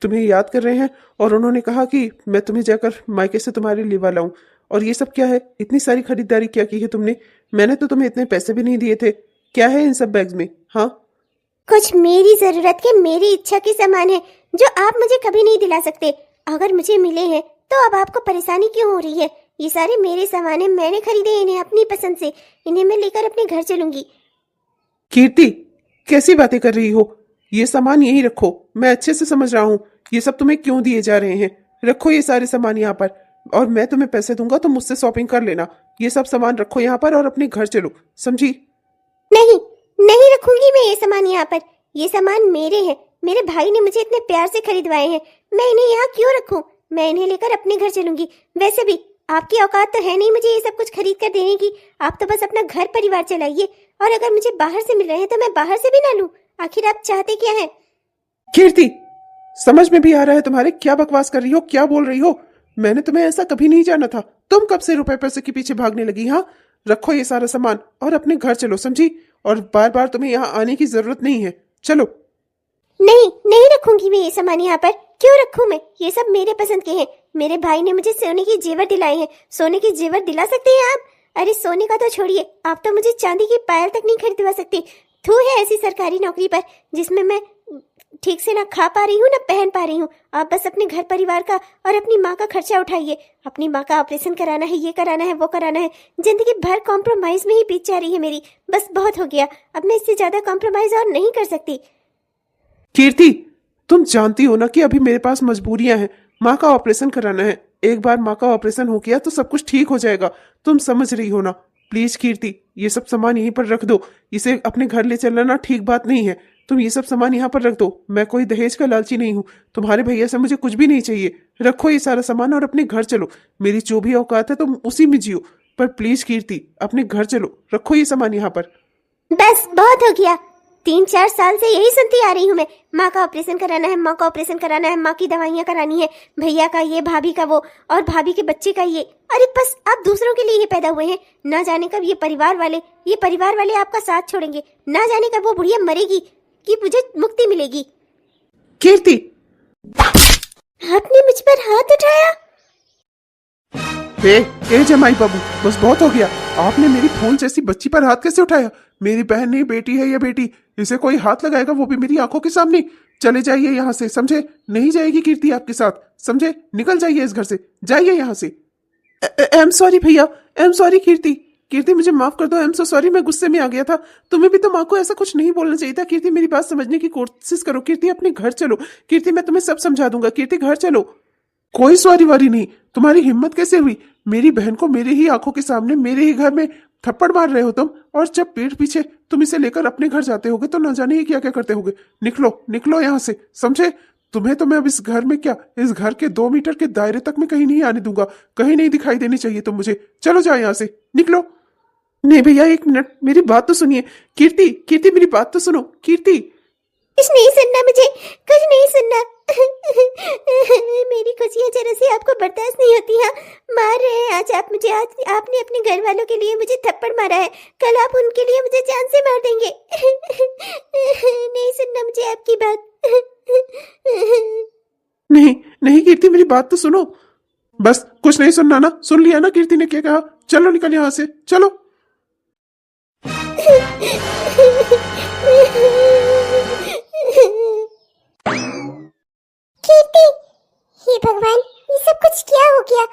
तुम्हें याद कर रहे हैं, और उन्होंने कहा कि मैं तुम्हें जाकर मायके से तुम्हारे लिए लाऊं। और ये सब क्या है? इतनी सारी खरीदारी क्या की है तुमने? मैंने तो तुम्हें इतने पैसे भी नहीं दिए थे। क्या है इन सब बैग्स में? हाँ, कुछ मेरी जरूरत के, मेरी इच्छा के सामान है जो आप मुझे कभी नहीं दिला सकते। अगर मुझे मिले हैं तो अब आपको परेशानी क्यों हो रही है? ये सारे मेरे सामान है, मैंने खरीदे इन्हें अपनी पसंद से, इन्हें मैं लेकर अपने घर चलूंगी। कीर्ति, कैसी बातें कर रही हो? ये सामान यहीं रखो, मैं अच्छे से समझ रहा हूँ ये सब तुम्हें क्यों दिए जा रहे हैं। रखो ये सारे सामान यहाँ पर, और मैं तुम्हें पैसे दूंगा, तुम मुझसे शॉपिंग कर लेना। ये सब सामान रखो यहाँ पर और अपने घर चलो, समझी? नहीं, नहीं रखूंगी मैं ये सामान यहाँ पर। ये सामान मेरे हैं, मेरे भाई ने मुझे इतने प्यार से खरीदवाए हैं। मैं इन्हें यहाँ क्यों रखूं? मैं इन्हें लेकर अपने घर चलूंगी। वैसे भी आपकी औकात तो है नहीं मुझे ये सब कुछ खरीद कर देने की। आप तो बस अपना घर परिवार चलाइए, और अगर मुझे बाहर से मिल रहे हैं तो मैं बाहर से भी ना लूं। आखिर आप चाहते क्या है? कीर्ति, समझ में भी आ रहा है तुम्हारे? क्या बकवास कर रही हो, क्या बोल रही हो? मैंने तुम्हें ऐसा कभी नहीं जाना था। तुम कब से रुपए पैसे के पीछे भागने लगी? हाँ, रखो ये सारा सामान और अपने घर चलो, समझी? और बार बार तुम्हें यहाँ आने की जरूरत नहीं है, चलो। नहीं, नहीं रखूंगी मैं ये सामान यहाँ पर। क्यों रखूं मैं? ये सब मेरे पसंद के हैं। मेरे भाई ने मुझे सोने की जेवर दिलाए हैं। सोने की जेवर दिला सकते हैं आप? अरे सोने का तो छोड़िए, आप तो मुझे चांदी की पायल तक नहीं खरीदवा सकती। थू है ऐसी सरकारी नौकरी पर जिसमें मैं ठीक से ना खा पा रही हूँ ना पहन पा रही हूँ। आप बस अपने घर परिवार का और अपनी माँ का खर्चा उठाइए। अपनी माँ का ऑपरेशन कराना है, ये कराना है, वो कराना है। जिंदगी भर कॉम्प्रोमाइज में ही बीत जा रही है मेरी। बस बहुत हो गया, अब मैं इससे ज्यादा कॉम्प्रोमाइज और नहीं कर सकती। कीर्ति, तुम जानती हो ना कि अभी मेरे पास मजबूरियां हैं। माँ का ऑपरेशन कराना है। एक बार माँ का ऑपरेशन हो गया तो सब कुछ ठीक हो जाएगा। तुम समझ रही हो ना? प्लीज कीर्ति, ये सब सामान यहीं पर रख दो। इसे अपने घर ले चलना ना ठीक बात नहीं है। तुम ये सब सामान यहाँ पर रख दो। मैं कोई दहेज का लालची नहीं हूँ। तुम्हारे भैया से मुझे कुछ भी नहीं चाहिए। रखो ये सारा सामान और अपने घर चलो। मेरी जो भी औकात है तुम उसी में जियो, पर प्लीज कीर्ति अपने घर चलो। रखो ये सामान यहाँ पर। बस बहुत हो गया। 3-4 साल से यही सुनती आ रही हूँ मैं। माँ का ऑपरेशन कराना है, माँ का ऑपरेशन कराना है, माँ की दवाइयाँ करानी है, भैया का ये, भाभी का वो, और भाभी के बच्चे का ये। अरे बस आप दूसरों के लिए ही पैदा हुए हैं। ना जाने कब ये परिवार वाले आपका साथ छोड़ेंगे। ना जाने कब वो बुढ़िया मरेगी कि मुझे मुक्ति मिलेगी। कीर्ति, आपने मुझ पर हाथ उठाया। ए जमाई बाबू, बस बहुत हो गया। आपने मेरी फूल जैसी बच्ची पर हाथ कैसे उठाया? मेरी बहन नहीं, बेटी है ये बेटी। इसे कोई हाथ लगाएगा वो भी मेरी आंखों के सामने। चले जाइए यहाँ से, समझे? नहीं जाएगी कीर्ति आपके साथ, समझे? निकल जाइए इस घर से, जाइए यहाँ से। आई एम सॉरी भैया, आई एम सॉरी कीर्ति। कीर्ति मुझे माफ कर दो, आई एम सो सॉरी। मैं गुस्से में आ गया था। तुम्हें भी तो माँ को ऐसा कुछ नहीं बोलना चाहिए था। कीर्ति मेरी बात समझने की कोशिश करो। कीर्ति अपने घर चलो। कीर्ति मैं तुम्हें सब समझा दूंगा। कीर्ति घर चलो। कोई सॉरी वारी नहीं। तुम्हारी हिम्मत कैसे हुई? मेरी बहन को मेरे ही आंखों के सामने, मेरे ही घर में थप्पड़ मार रहे हो तुम, और जब पीठ पीछे तुम इसे लेकर अपने घर जाते होगे तो न जाने ही क्या क्या करते होगे। निकलो, निकलो यहाँ से, समझे? तुम्हें तो मैं अब इस घर में क्या, इस घर के 2 मीटर के दायरे तक में कहीं नहीं आने दूंगा। कहीं नहीं दिखाई देनी चाहिए तुम मुझे। चलो जाओ यहाँ से, निकलो। नहीं भैया, 1 मिनट, मेरी बात तो सुनिए। कीर्ति, कीर्ति मेरी बात तो सुनो। कीर्ति, कुछ नहीं सुनना मुझे, कुछ नहीं सुनना। मेरी खुशियाँ जरा सी आपको बर्दाश्त नहीं होती। हाँ, मार रहे हैं आज आप मुझे। आज आपने अपने घर वालों के लिए मुझे थप्पड़ मारा है, कल आप उनके लिए मुझे जान से मार देंगे। नहीं सुनना मुझे आपकी बात। नहीं नहीं कीर्ति, मेरी बात तो सुनो। बस कुछ नहीं सुनना ना? सुन लिया ना कीर्ति ने क्या कहा? चलो निकल यहाँ से, चलो। कीर्ति, हे भगवान, ये सब कुछ क्या हो गया?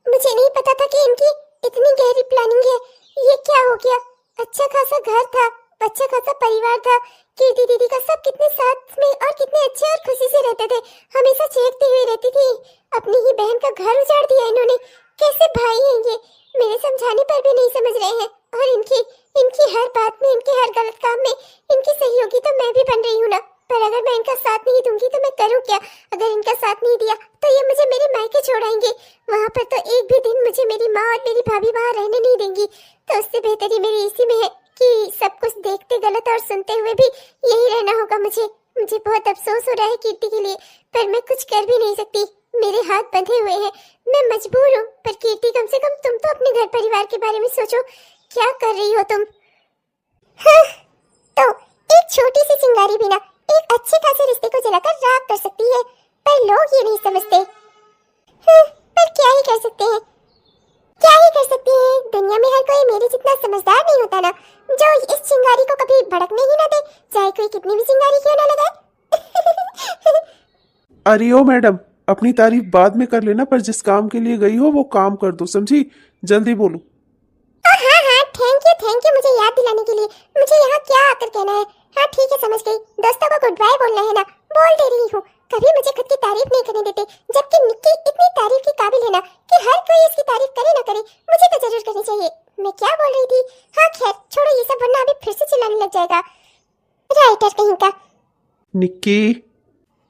मुझे नहीं पता था कि इनकी इतनी गहरी प्लानिंग है। ये क्या हो गया? अच्छा खासा घर था, अच्छा खासा परिवार था। कीर्ति दीदी का सब कितने साथ में और कितने अच्छे और खुशी से रहते थे। हमेशा चीखती हुई रहती थी। अपनी ही बहन का घर उजाड़ दिया इन्होंने। कैसे भाई हैं ये? मेरे समझाने पर भी नहीं समझ रहे हैं। और इनकी इनकी हर बात में, इनके हर गलत काम में इनकी सहयोगी तो मैं भी बन रही हूँ ना। पर अगर मैं इनका साथ नहीं दूंगी तो मैं करूँ क्या? अगर इनका साथ नहीं दिया तो ये मुझे मेरे मायके छोड़ाएंगे। वहाँ पर तो एक भी दिन मुझे मेरी माँ और मेरी भाभी वहाँ रहने नहीं देंगी। तो उससे बेहतर ही मेरी इसी में है कि सब कुछ देखते गलत और सुनते हुए भी यही रहना होगा मुझे। मुझे बहुत अफसोस हो रहा है कीर्ति के लिए, पर मैं कुछ कर भी नहीं सकती। मेरे हाथ बंधे हुए हैं, मैं मजबूर हूँ। पर कीर्ति, कम से कम तुम तो अपने घर परिवार के बारे में सोचो। क्या कर रही हो तुम? हाँ, तो एक छोटी सी चिंगारी भी ना एक अच्छे खासे रिश्ते को जलाकर राख कर सकती है, पर लोग ये नहीं समझते। हाँ, पर क्या ही कर सकते हैं, क्या ही कर सकते हैं। दुनिया में हर कोई मेरे जितना समझदार नहीं होता ना, जो इस चिंगारी को कभी भड़कने ही ना दे, चाहे कोई कितनी भी चिंगारी क्यों ना लगाए। अरे ओ मैडम, अपनी तारीफ बाद में कर लेना, पर जिस काम के लिए गई हो वो काम कर दो, समझी? जल्दी बोलो। हाँ हाँ, थैंक यू मुझे याद दिलाने के लिए। मुझे यहाँ क्या आकर कहना है? हाँ ठीक है, समझ गई। दोस्तों को गुड बाय बोलना है ना, बोल दे रही हूँ। कभी मुझे खुद की तारीफ नहीं करने देते, जबकि निक्की इतनी तारीफ की काबिल है ना कि हर कोई इसकी तारीफ करे ना करे, मुझे तो जरूर करनी चाहिए। मैं क्या बोल रही थी? हाँ खैर छोड़ो ये सब, वरना अभी फिर से चिल्लाने लग जाएगा राइटर कहीं का। निक्की,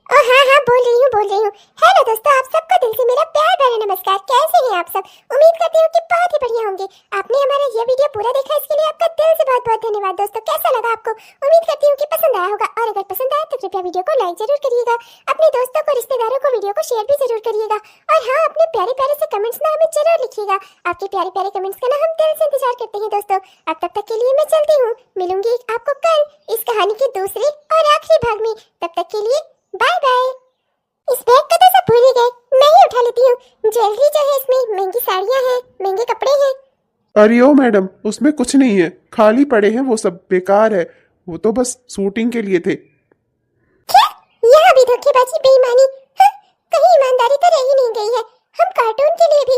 ओ हाँ बोल रही हूँ। हेलो दोस्तों, आप सबको दिल से मेरा प्यार भरा नमस्कार। कैसे हैं आप सब? उम्मीद करती हूँ कि बहुत ही बढ़िया होंगे। आपने हमारा ये वीडियो पूरा देखा, इसके लिए आपका दिल से बहुत बहुत धन्यवाद। दोस्तों कैसा लगा आपको? उम्मीद करती हूँ कि पसंद आया होगा, और अगर पसंद आया तो कृपया वीडियो को लाइक जरूर करिएगा, अपने दोस्तों को, रिश्तेदारों को वीडियो को शेयर भी जरूर करिएगा, और हाँ अपने प्यारे प्यारे से कमेंट्स ना हमें जरूर लिखिएगा। आपके प्यारे प्यारे कमेंट्स का ना हम दिल से इंतजार करते हैं दोस्तों। अब तब तक के लिए मैं चलती हूँ, मिलूंगी आपको कल इस कहानी के दूसरे और आखिरी भाग में। तब तक के लिए बाय बाय। इस बैग को तो सब भूल ही गए, मैं ही उठा लेती हूँ। ज्वेलरी जो है इसमें महंगी साड़ियाँ हैं, महंगे कपड़े हैं। अरे ओ मैडम, उसमें कुछ नहीं है, खाली पड़े हैं, वो सब बेकार है, वो तो बस शूटिंग के लिए थे। क्या? यहाँ भी धोखेबाजी, बेईमानी, हाँ, कहीं ईमानदारी तो रह ही नहीं गई है। हम कार्टून के लिए भी